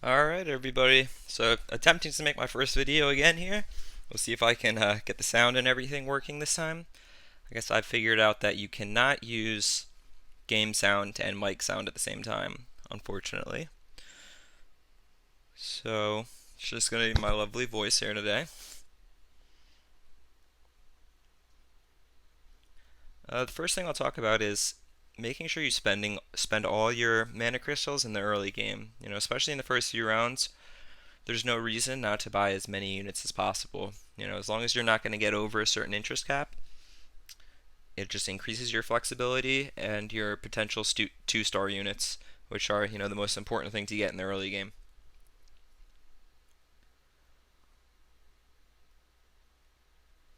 Alright everybody, so attempting to make my first video again here. We'll see if I can get the sound and everything working this time. I guess I figured out that you cannot use game sound and mic sound at the same time, unfortunately. So, it's just going to be my lovely voice here today. The first thing I'll talk about is making sure you spend all your mana crystals in the early game. Especially in the first few rounds, there's no reason not to buy as many units as possible. As long as you're not going to get over a certain interest cap, it just increases your flexibility and your potential 2-star units, which are, the most important thing to get in the early game.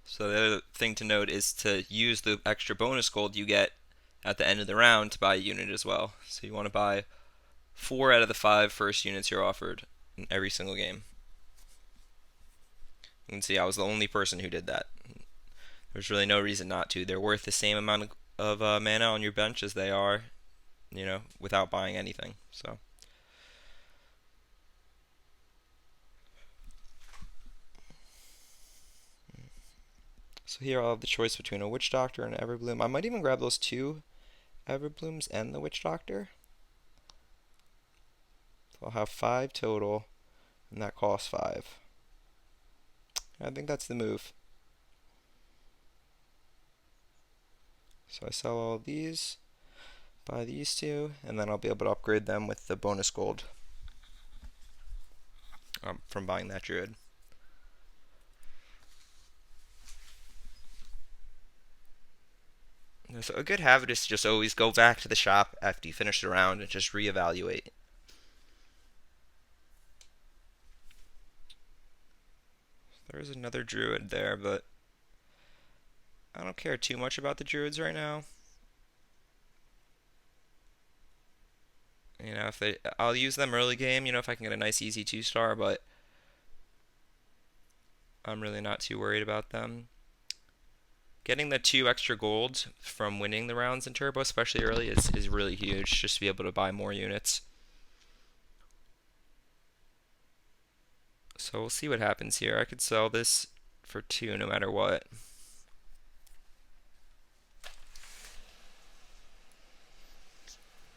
So the other thing to note is to use the extra bonus gold you get at the end of the round to buy a unit as well. So you want to buy 4 out of the 5 first units you're offered in every single game. You can see I was the only person who did that. There's really no reason not to. They're worth the same amount of mana on your bench as they are, without buying anything. So here I'll have the choice between a Witch Doctor and an Everbloom. I might even grab those 2 Everblooms and the Witch Doctor. So I'll have 5 total, and that costs 5. I think that's the move. So I sell all of these, buy these 2, and then I'll be able to upgrade them with the bonus gold from buying that druid. So a good habit is to just always go back to the shop after you finish the round and just reevaluate. There's another druid there, but I don't care too much about the druids right now. I'll use them early game, if I can get a nice easy 2-star, but I'm really not too worried about them. Getting the 2 extra gold from winning the rounds in Turbo, especially early, is really huge, just to be able to buy more units. So we'll see what happens here. I could sell this for 2 no matter what.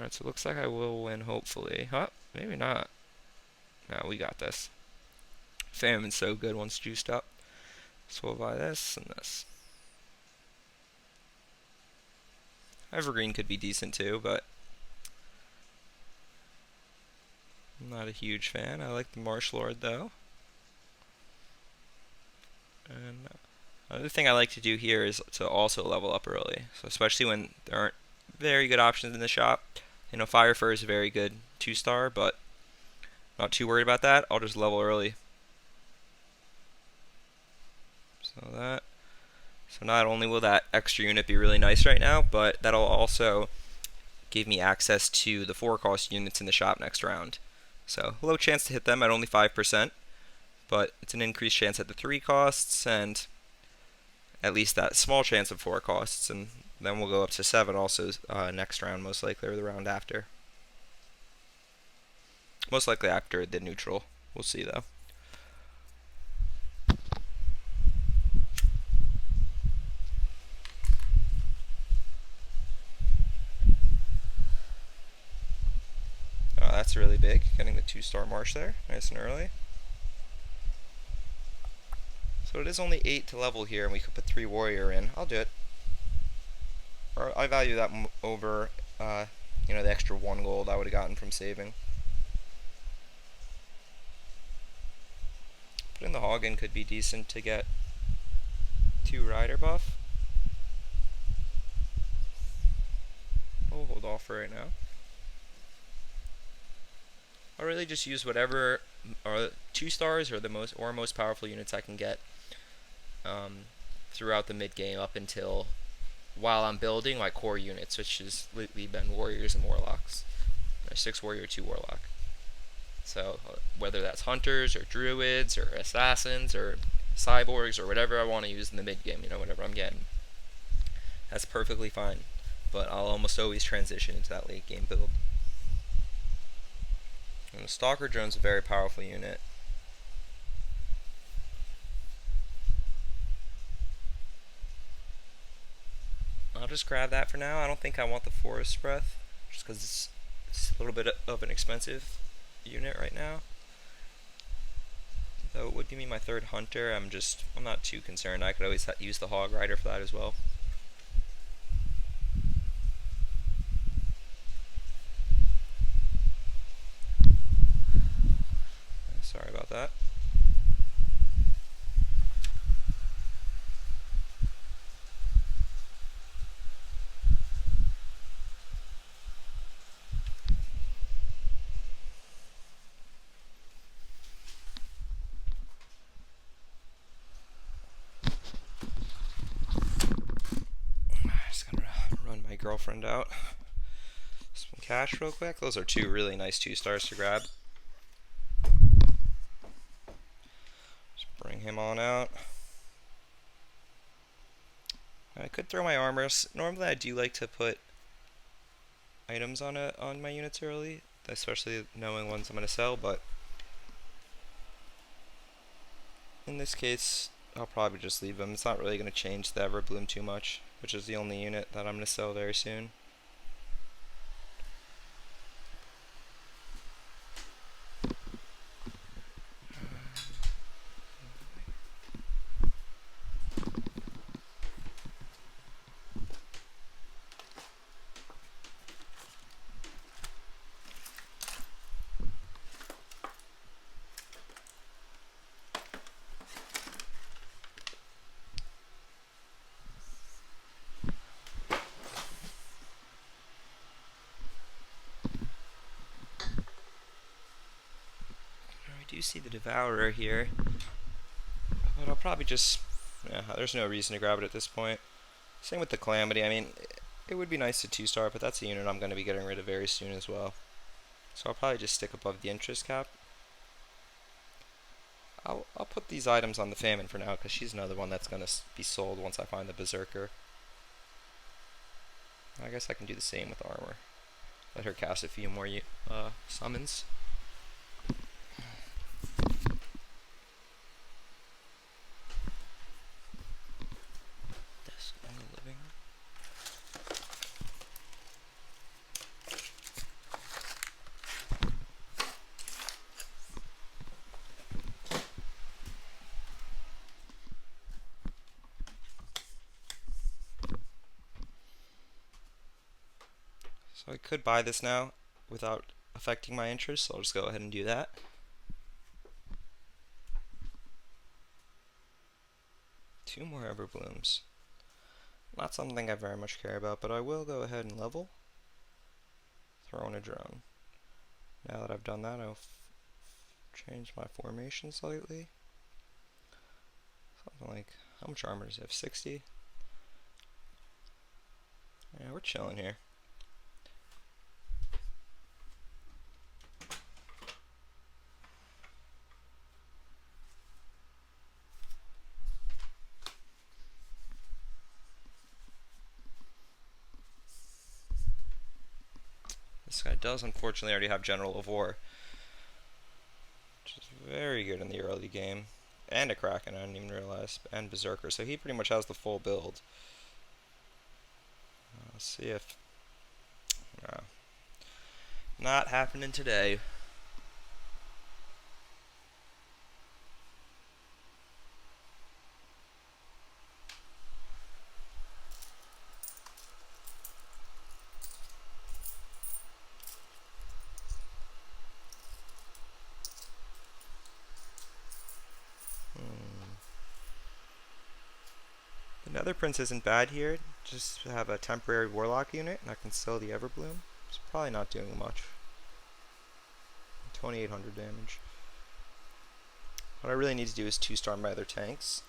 Alright, so it looks like I will win, hopefully. Huh? Maybe not. No, we got this. Famine's so good once juiced up. So we'll buy this and this. Evergreen could be decent too, but I'm not a huge fan. I like the Marsh Lord though. And another thing I like to do here is to also level up early. So especially when there aren't very good options in the shop. Fire Fur is a very good 2-star, but not too worried about that. I'll just level early. So not only will that extra unit be really nice right now, but that'll also give me access to the 4-cost units in the shop next round. So low chance to hit them at only 5%, but it's an increased chance at the 3 costs and at least that small chance of 4 costs, and then we'll go up to 7 also next round, most likely, or the round after. Most likely after the neutral. We'll see though. That's really big, getting the 2-star Marsh there, nice and early. So it is only 8 to level here, and we could put 3 Warreor in. I'll do it. Or I value that over, the extra 1 gold I would have gotten from saving. Putting the Hog in could be decent to get 2 Rider buff. We'll hold off for right now. I'll really just use whatever 2-stars or the most powerful units I can get throughout the mid game up until while I'm building my core units, which has lately been Warriors and Warlocks. There's 6 Warrior, 2 Warlock. So whether that's Hunters or Druids or Assassins or Cyborgs or whatever I want to use in the mid game, whatever I'm getting, that's perfectly fine. But I'll almost always transition into that late game build. And the Stalker Drone's a very powerful unit. I'll just grab that for now. I don't think I want the Forest Breath, just because it's a little bit of an expensive unit right now. Though it would give me my third Hunter, I'm not too concerned. I could always use the Hog Rider for that as well. Sorry about that. Just gonna run my girlfriend out. Some cash real quick. Those are two really nice 2-stars to grab. Just bring him on out. I could throw my armors. Normally I do like to put items on my units early, especially knowing ones I'm going to sell, but in this case I'll probably just leave them. It's not really going to change the Everbloom too much, which is the only unit that I'm going to sell very soon. I do see the Devourer here, but I'll probably just, there's no reason to grab it at this point. Same with the Calamity. I mean, it would be nice to 2-star, but that's a unit I'm going to be getting rid of very soon as well. So I'll probably just stick above the interest cap. I'll put these items on the Famine for now, because she's another one that's going to be sold once I find the Berserker. I guess I can do the same with armor. Let her cast a few more summons. So I could buy this now without affecting my interest, so I'll just go ahead and do that. Two more Everblooms. Not something I very much care about, but I will go ahead and level. Throw in a drone. Now that I've done that, I'll change my formation slightly. Something like, how much armor does he have? 60? Yeah, we're chilling here. This guy does unfortunately already have General of War, which is very good in the early game. And a Kraken, I didn't even realize, and Berserker, so he pretty much has the full build. Let's see if... not happening today. The Nether Prince isn't bad here. Just have a temporary Warlock unit, and I can sell the Everbloom. It's probably not doing much. 2800 damage. What I really need to do is 2-star my other tanks.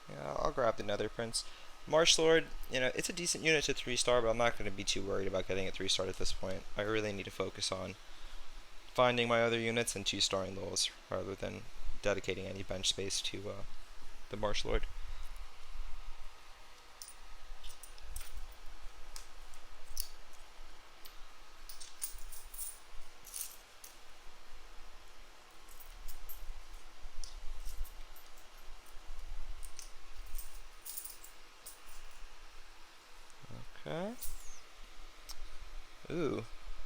Yeah, I'll grab the Nether Prince. Marsh Lord, it's a decent unit to 3-star, but I'm not going to be too worried about getting it 3-starred at this point. I really need to focus on finding my other units and 2-starring those, rather than dedicating any bench space to the Marsh Lord.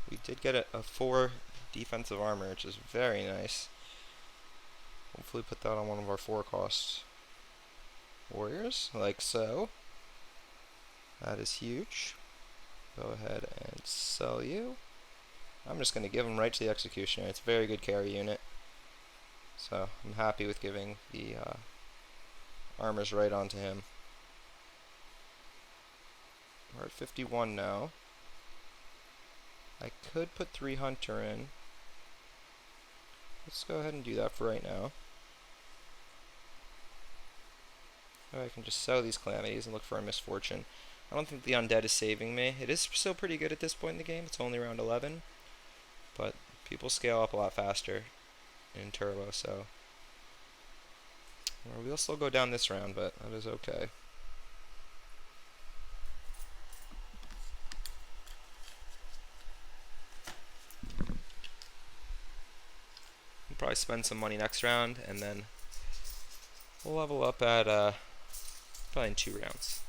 We did get a 4 defensive armor, which is very nice. Hopefully put that on one of our 4 cost warriors, like so. That is huge. Go ahead and sell you. I'm just going to give him right to the executioner. It's a very good carry unit. So I'm happy with giving the armors right onto him. We're at 51 now. I could put 3 hunter in. Let's go ahead and do that for right now. Or I can just sell these calamities and look for a misfortune. I don't think the undead is saving me. It is still pretty good at this point in the game. It's only round 11. But people scale up a lot faster in turbo, so we'll still go down this round, but that is okay. We'll probably spend some money next round, and then we'll level up at probably in 2 rounds.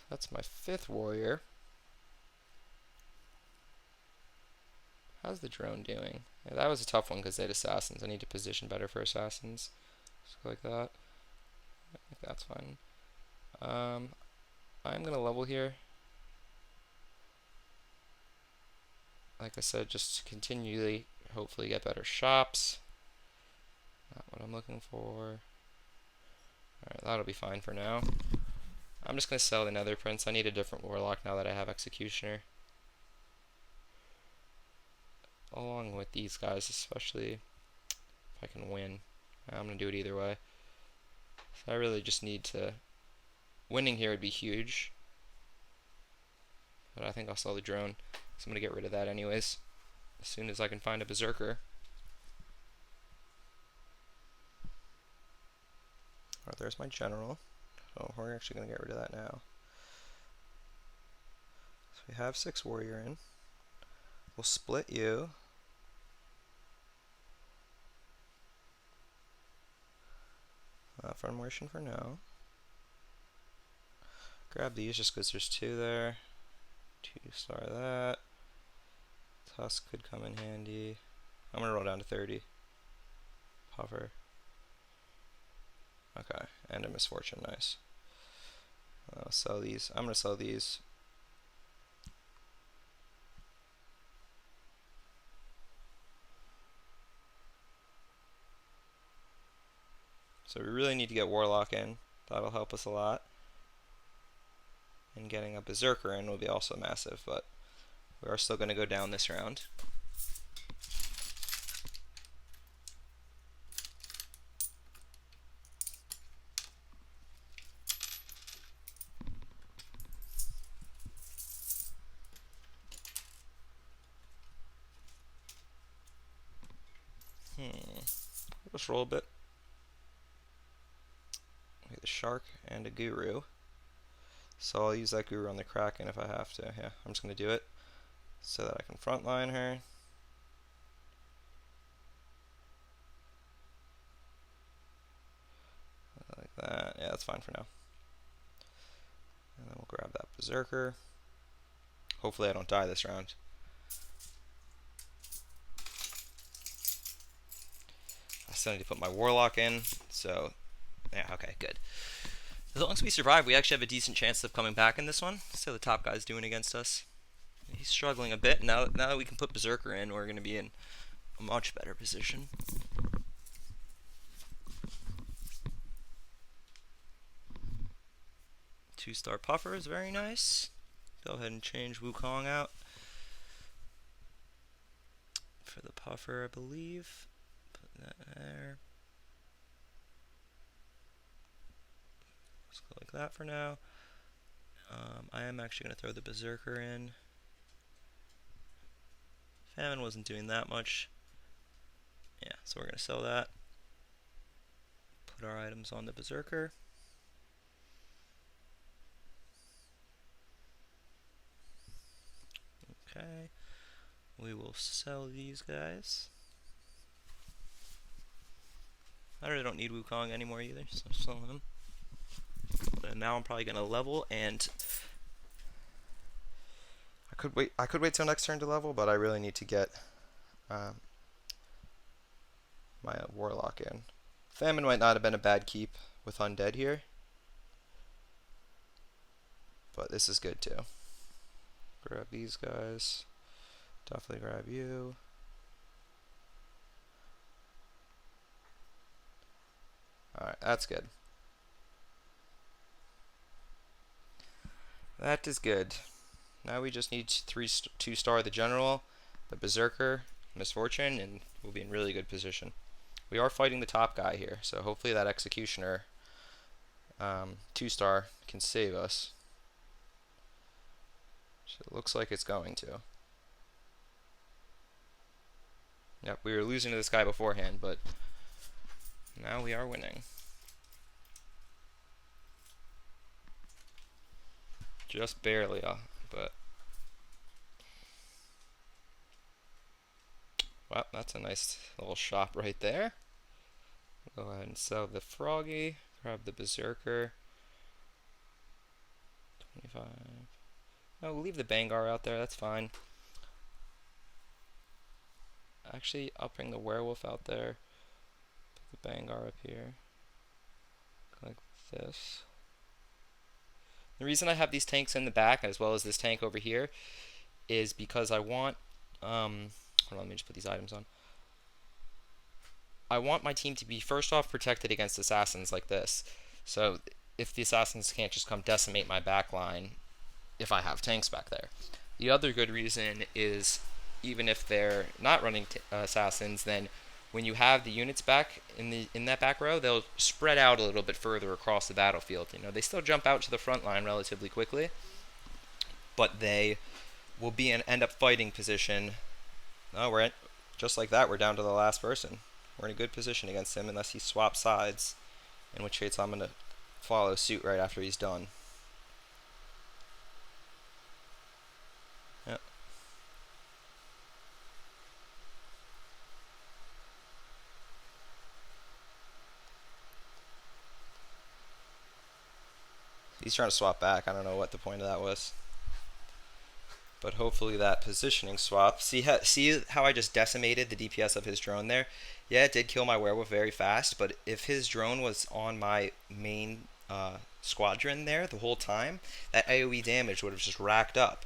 That's my 5th warrior. How's the drone doing? Yeah, that was a tough one because they had assassins. I need to position better for assassins. Just go like that. I think that's fine. I'm going to level here. Like I said, just continually, hopefully get better shops. Not what I'm looking for. Alright, that'll be fine for now. I'm just going to sell the Nether Prince. I need a different Warlock now that I have Executioner. Along with these guys, especially if I can win. I'm going to do it either way. So I really just need to... Winning here would be huge. But I think I'll sell the drone. So I'm going to get rid of that anyways. As soon as I can find a Berserker. Alright, there's my general. So we're actually going to get rid of that now. So we have 6 warrior in. We'll split you. Formation for now. Grab these just because there's 2 there. 2-star that. Tusk could come in handy. I'm going to roll down to 30. Hover. Okay, and a misfortune, nice. I'll sell these. I'm going to sell these. So we really need to get Warlock in. That'll help us a lot. And getting a Berserker in will be also massive, but we are still going to go down this round. Let's roll a bit. We get a Shark and a Guru. So I'll use that Guru on the Kraken if I have to. Yeah, I'm just going to do it so that I can frontline her. Like that. Yeah, that's fine for now. And then we'll grab that Berserker. Hopefully I don't die this round. I still need to put my Warlock in, so yeah, okay, good. As long as we survive, we actually have a decent chance of coming back in this one. So the top guy's doing against us. He's struggling a bit. Now that we can put Berserker in, we're going to be in a much better position. Two-star Puffer is very nice. Go ahead and change Wukong out for the Puffer, I believe. Put that there. Let's go like that for now. I am actually going to throw the Berserker in. Famine wasn't doing that much. Yeah, so we're going to sell that. Put our items on the Berserker. Okay. We will sell these guys. I really don't need Wukong anymore either, so sell him. And now I'm probably gonna level, and I could wait till next turn to level, but I really need to get my Warlock in. Famine might not have been a bad keep with Undead here, but this is good too. Grab these guys. Definitely grab you. Alright, that's good. That is good. Now we just need 2-star the General, the Berserker, Misfortune, and we'll be in really good position. We are fighting the top guy here, so hopefully that Executioner 2-star can save us. So it looks like it's going to. Yep, we were losing to this guy beforehand, but now we are winning. Just barely, but well, that's a nice little shop right there. Go ahead and sell the Froggy, grab the Berserker. 25. No, we'll leave the Bangar out there, that's fine. Actually, I'll bring the Werewolf out there. Put the Bangar up here. Like this. The reason I have these tanks in the back, as well as this tank over here, is because I want, hold on, let me just put these items on. I want my team to be, first off, protected against assassins like this. So, if the assassins can't just come decimate my back line, if I have tanks back there. The other good reason is, even if they're not running assassins, then when you have the units back in that back row, they'll spread out a little bit further across the battlefield. You know, they still jump out to the front line relatively quickly, but they will be in end up fighting position. Oh, we're just like that. We're down to the last person. We're in a good position against him unless he swaps sides, in which case I'm gonna follow suit right after he's done. Yep. He's trying to swap back. I don't know what the point of that was. But hopefully that positioning swap. See how I just decimated the DPS of his drone there? Yeah, it did kill my werewolf very fast, but if his drone was on my main squadron there the whole time, that AoE damage would have just racked up.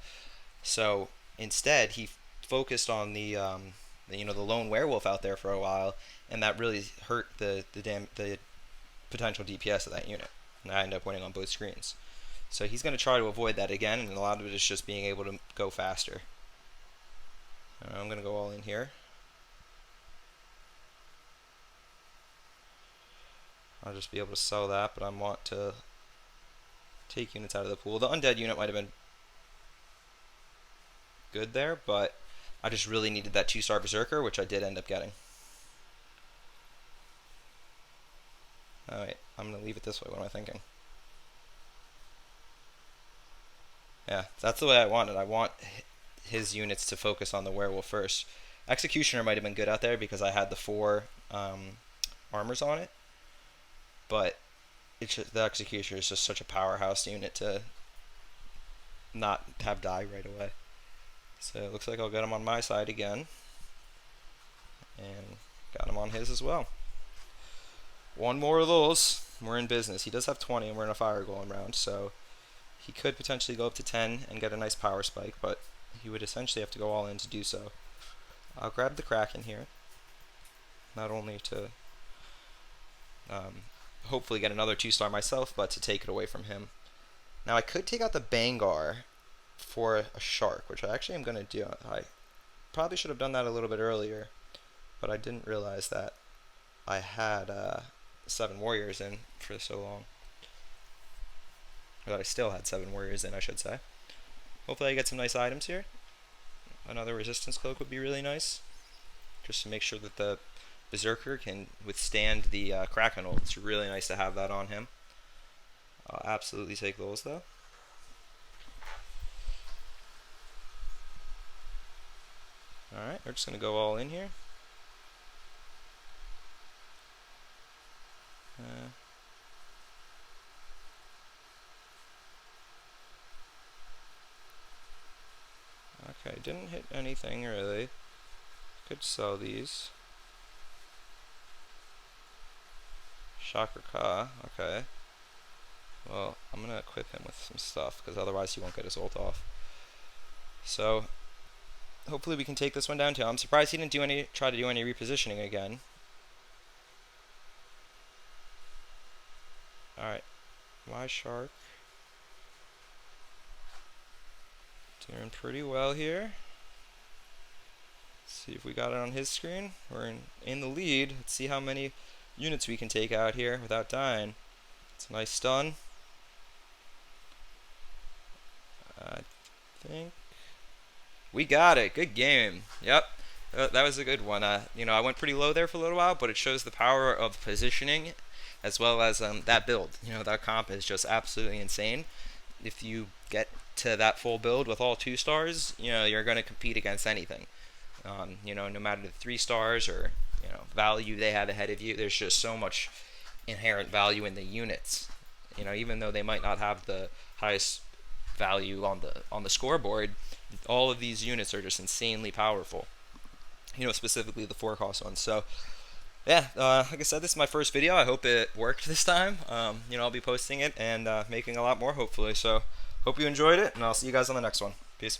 So instead, he focused on the lone werewolf out there for a while, and that really hurt the potential DPS of that unit. And I ended up winning on both screens. So he's going to try to avoid that again, and a lot of it is just being able to go faster. I'm going to go all in here. I'll just be able to sell that, but I want to take units out of the pool. The undead unit might have been good there, but I just really needed that 2-star Berserker, which I did end up getting. Alright, I'm going to leave it this way. What am I thinking? Yeah, that's the way I want it. I want his units to focus on the werewolf first. Executioner might have been good out there because I had the 4 armors on it, but the Executioner is just such a powerhouse unit to not have die right away. So it looks like I'll get him on my side again, and got him on his as well. One more of those, we're in business. He does have 20, and we're in a fire golem round, so he could potentially go up to 10 and get a nice power spike, but he would essentially have to go all in to do so. I'll grab the Kraken here, not only to hopefully get another 2-star myself, but to take it away from him. Now I could take out the Bangar for a Shark, which I actually am going to do. I probably should have done that a little bit earlier, but I didn't realize that I had 7 warriors in for so long. Or that I still had 7 warriors in, I should say. Hopefully I get some nice items here. Another resistance cloak would be really nice, just to make sure that the Berserker can withstand the Kraken ult. It's really nice to have that on him. I'll absolutely take those though. Alright, we're just going to go all in here. Uh, okay, didn't hit anything really. Could sell these. Shocker Ka, okay. Well, I'm going to equip him with some stuff, because otherwise he won't get his ult off. So, hopefully we can take this one down too. I'm surprised he didn't try to do any repositioning again. Alright. My Shark. Doing pretty well here. Let's see if we got it on his screen. We're in the lead. Let's see how many units we can take out here without dying. It's a nice stun. I think we got it. Good game. Yep. That was a good one. I went pretty low there for a little while, but it shows the power of positioning as well as that build. That comp is just absolutely insane. If you get to that full build with all 2 stars, you're going to compete against anything. No matter the 3 stars or value they have ahead of you, there's just so much inherent value in the units. Even though they might not have the highest value on the scoreboard, all of these units are just insanely powerful. Specifically the 4-cost ones. So yeah, like I said, this is my first video. I hope it worked this time. I'll be posting it and making a lot more hopefully. So hope you enjoyed it, and I'll see you guys on the next one. Peace.